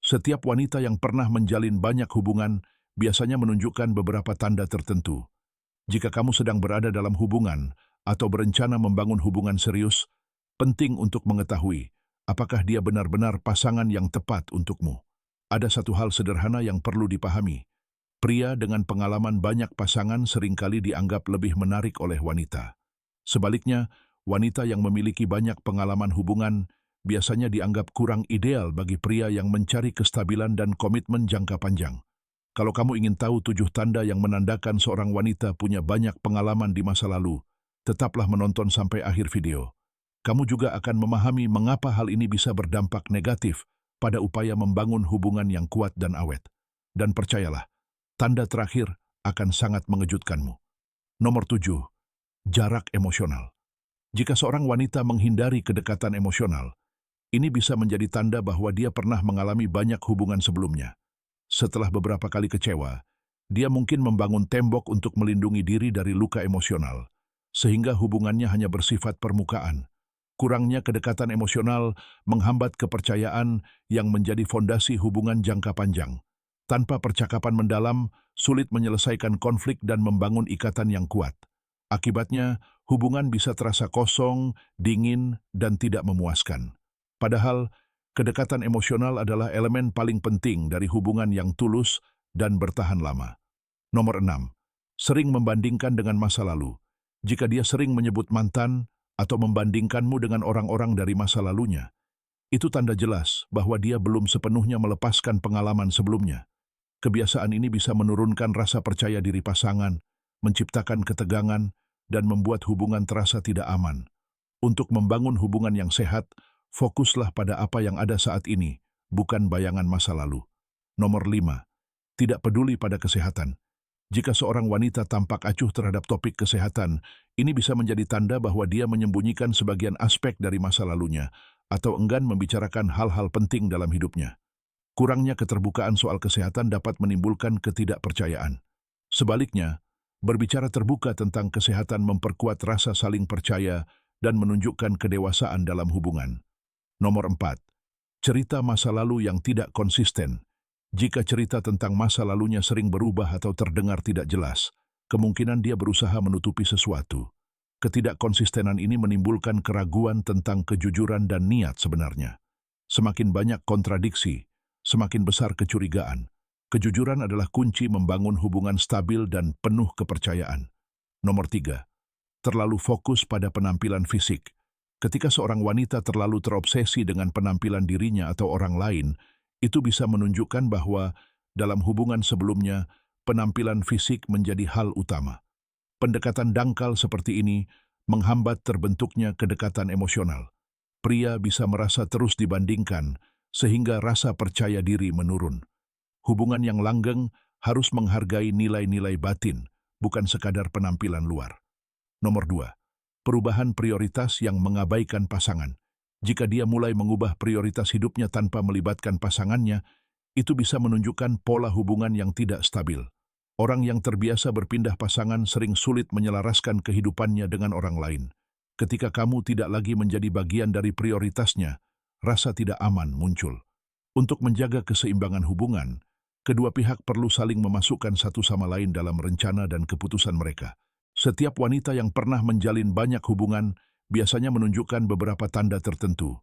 Setiap wanita yang pernah menjalin banyak hubungan biasanya menunjukkan beberapa tanda tertentu. Jika kamu sedang berada dalam hubungan atau berencana membangun hubungan serius, penting untuk mengetahui apakah dia benar-benar pasangan yang tepat untukmu. Ada satu hal sederhana yang perlu dipahami. Pria dengan pengalaman banyak pasangan seringkali dianggap lebih menarik oleh wanita. Sebaliknya, wanita yang memiliki banyak pengalaman hubungan biasanya dianggap kurang ideal bagi pria yang mencari kestabilan dan komitmen jangka panjang. Kalau kamu ingin tahu 7 tanda yang menandakan seorang wanita punya banyak pengalaman di masa lalu, tetaplah menonton sampai akhir video. Kamu juga akan memahami mengapa hal ini bisa berdampak negatif pada upaya membangun hubungan yang kuat dan awet. Dan percayalah, tanda terakhir akan sangat mengejutkanmu. Nomor 7. Jarak emosional. Jika seorang wanita menghindari kedekatan emosional, ini bisa menjadi tanda bahwa dia pernah mengalami banyak hubungan sebelumnya. Setelah beberapa kali kecewa, dia mungkin membangun tembok untuk melindungi diri dari luka emosional, sehingga hubungannya hanya bersifat permukaan. Kurangnya kedekatan emosional menghambat kepercayaan yang menjadi fondasi hubungan jangka panjang. Tanpa percakapan mendalam, sulit menyelesaikan konflik dan membangun ikatan yang kuat. Akibatnya, hubungan bisa terasa kosong, dingin, dan tidak memuaskan. Padahal, kedekatan emosional adalah elemen paling penting dari hubungan yang tulus dan bertahan lama. Nomor 6. Sering membandingkan dengan masa lalu. Jika dia sering menyebut mantan atau membandingkanmu dengan orang-orang dari masa lalunya, itu tanda jelas bahwa dia belum sepenuhnya melepaskan pengalaman sebelumnya. Kebiasaan ini bisa menurunkan rasa percaya diri pasangan, menciptakan ketegangan, dan membuat hubungan terasa tidak aman. Untuk membangun hubungan yang sehat, fokuslah pada apa yang ada saat ini, bukan bayangan masa lalu. Nomor 5. Tidak peduli pada kesehatan. Jika seorang wanita tampak acuh terhadap topik kesehatan, ini bisa menjadi tanda bahwa dia menyembunyikan sebagian aspek dari masa lalunya atau enggan membicarakan hal-hal penting dalam hidupnya. Kurangnya keterbukaan soal kesehatan dapat menimbulkan ketidakpercayaan. Sebaliknya, berbicara terbuka tentang kesehatan memperkuat rasa saling percaya dan menunjukkan kedewasaan dalam hubungan. Nomor 4. Cerita masa lalu yang tidak konsisten. Jika cerita tentang masa lalunya sering berubah atau terdengar tidak jelas, kemungkinan dia berusaha menutupi sesuatu. Ketidakkonsistenan ini menimbulkan keraguan tentang kejujuran dan niat sebenarnya. Semakin banyak kontradiksi, semakin besar kecurigaan. Kejujuran adalah kunci membangun hubungan stabil dan penuh kepercayaan. Nomor 3. Terlalu fokus pada penampilan fisik. Ketika seorang wanita terlalu terobsesi dengan penampilan dirinya atau orang lain, itu bisa menunjukkan bahwa dalam hubungan sebelumnya, penampilan fisik menjadi hal utama. Pendekatan dangkal seperti ini menghambat terbentuknya kedekatan emosional. Pria bisa merasa terus dibandingkan, sehingga rasa percaya diri menurun. Hubungan yang langgeng harus menghargai nilai-nilai batin, bukan sekadar penampilan luar. Nomor 2. Perubahan prioritas yang mengabaikan pasangan. Jika dia mulai mengubah prioritas hidupnya tanpa melibatkan pasangannya, itu bisa menunjukkan pola hubungan yang tidak stabil. Orang yang terbiasa berpindah pasangan sering sulit menyelaraskan kehidupannya dengan orang lain. Ketika kamu tidak lagi menjadi bagian dari prioritasnya, rasa tidak aman muncul. Untuk menjaga keseimbangan hubungan, kedua pihak perlu saling memasukkan satu sama lain dalam rencana dan keputusan mereka. Setiap wanita yang pernah menjalin banyak hubungan biasanya menunjukkan beberapa tanda tertentu.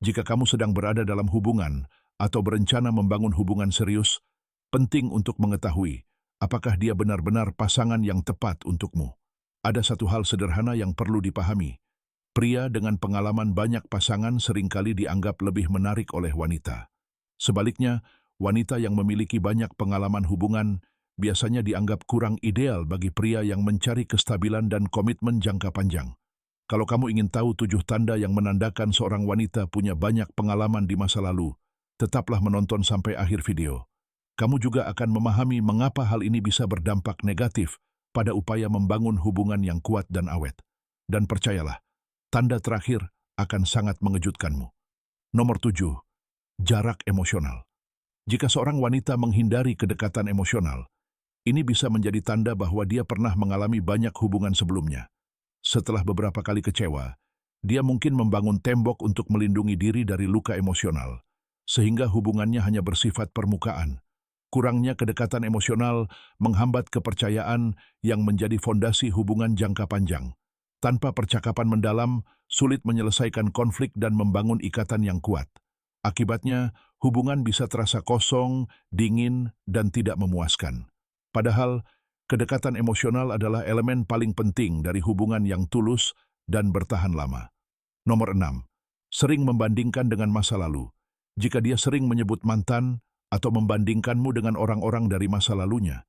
Jika kamu sedang berada dalam hubungan atau berencana membangun hubungan serius, penting untuk mengetahui apakah dia benar-benar pasangan yang tepat untukmu. Ada satu hal sederhana yang perlu dipahami. Pria dengan pengalaman banyak pasangan seringkali dianggap lebih menarik oleh wanita. Sebaliknya, wanita yang memiliki banyak pengalaman hubungan biasanya dianggap kurang ideal bagi pria yang mencari kestabilan dan komitmen jangka panjang. Kalau kamu ingin tahu 7 tanda yang menandakan seorang wanita punya banyak pengalaman di masa lalu, tetaplah menonton sampai akhir video. Kamu juga akan memahami mengapa hal ini bisa berdampak negatif pada upaya membangun hubungan yang kuat dan awet. Dan percayalah, tanda terakhir akan sangat mengejutkanmu. Nomor 7. Jarak emosional. Jika seorang wanita menghindari kedekatan emosional, ini bisa menjadi tanda bahwa dia pernah mengalami banyak hubungan sebelumnya. Setelah beberapa kali kecewa, dia mungkin membangun tembok untuk melindungi diri dari luka emosional, sehingga hubungannya hanya bersifat permukaan. Kurangnya kedekatan emosional menghambat kepercayaan yang menjadi fondasi hubungan jangka panjang. Tanpa percakapan mendalam, sulit menyelesaikan konflik dan membangun ikatan yang kuat. Akibatnya, hubungan bisa terasa kosong, dingin, dan tidak memuaskan. Padahal, kedekatan emosional adalah elemen paling penting dari hubungan yang tulus dan bertahan lama. Nomor 6. Sering membandingkan dengan masa lalu. Jika dia sering menyebut mantan atau membandingkanmu dengan orang-orang dari masa lalunya,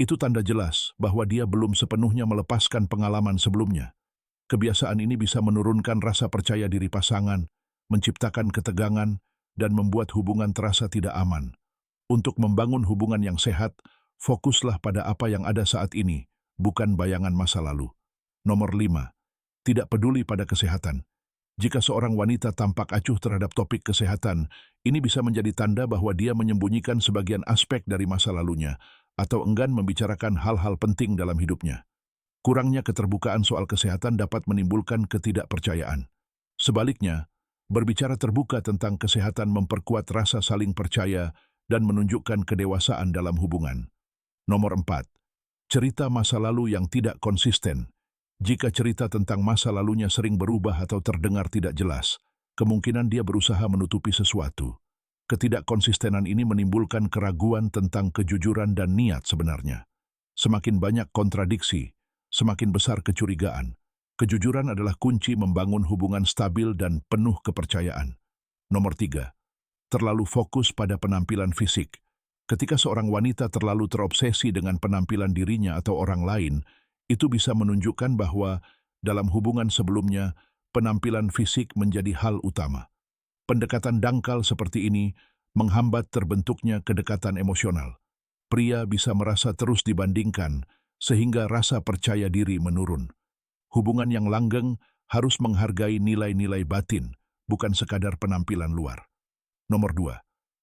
itu tanda jelas bahwa dia belum sepenuhnya melepaskan pengalaman sebelumnya. Kebiasaan ini bisa menurunkan rasa percaya diri pasangan, menciptakan ketegangan, dan membuat hubungan terasa tidak aman. Untuk membangun hubungan yang sehat, fokuslah pada apa yang ada saat ini, bukan bayangan masa lalu. Nomor 5. Tidak peduli pada kesehatan. Jika seorang wanita tampak acuh terhadap topik kesehatan, ini bisa menjadi tanda bahwa dia menyembunyikan sebagian aspek dari masa lalunya atau enggan membicarakan hal-hal penting dalam hidupnya. Kurangnya keterbukaan soal kesehatan dapat menimbulkan ketidakpercayaan. Sebaliknya, berbicara terbuka tentang kesehatan memperkuat rasa saling percaya dan menunjukkan kedewasaan dalam hubungan. Nomor 4. Cerita masa lalu yang tidak konsisten. Jika cerita tentang masa lalunya sering berubah atau terdengar tidak jelas, kemungkinan dia berusaha menutupi sesuatu. Ketidakkonsistenan ini menimbulkan keraguan tentang kejujuran dan niat sebenarnya. Semakin banyak kontradiksi, semakin besar kecurigaan. Kejujuran adalah kunci membangun hubungan stabil dan penuh kepercayaan. Nomor 3. Terlalu fokus pada penampilan fisik. Ketika seorang wanita terlalu terobsesi dengan penampilan dirinya atau orang lain, itu bisa menunjukkan bahwa dalam hubungan sebelumnya, penampilan fisik menjadi hal utama. Pendekatan dangkal seperti ini menghambat terbentuknya kedekatan emosional. Pria bisa merasa terus dibandingkan, sehingga rasa percaya diri menurun. Hubungan yang langgeng harus menghargai nilai-nilai batin, bukan sekadar penampilan luar. Nomor 2.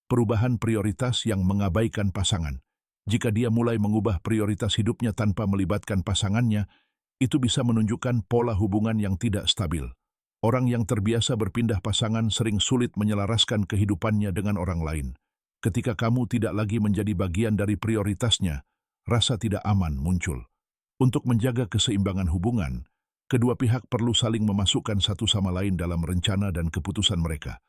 Perubahan prioritas yang mengabaikan pasangan. Jika dia mulai mengubah prioritas hidupnya tanpa melibatkan pasangannya, itu bisa menunjukkan pola hubungan yang tidak stabil. Orang yang terbiasa berpindah pasangan sering sulit menyelaraskan kehidupannya dengan orang lain. Ketika kamu tidak lagi menjadi bagian dari prioritasnya, rasa tidak aman muncul. Untuk menjaga keseimbangan hubungan, kedua pihak perlu saling memasukkan satu sama lain dalam rencana dan keputusan mereka.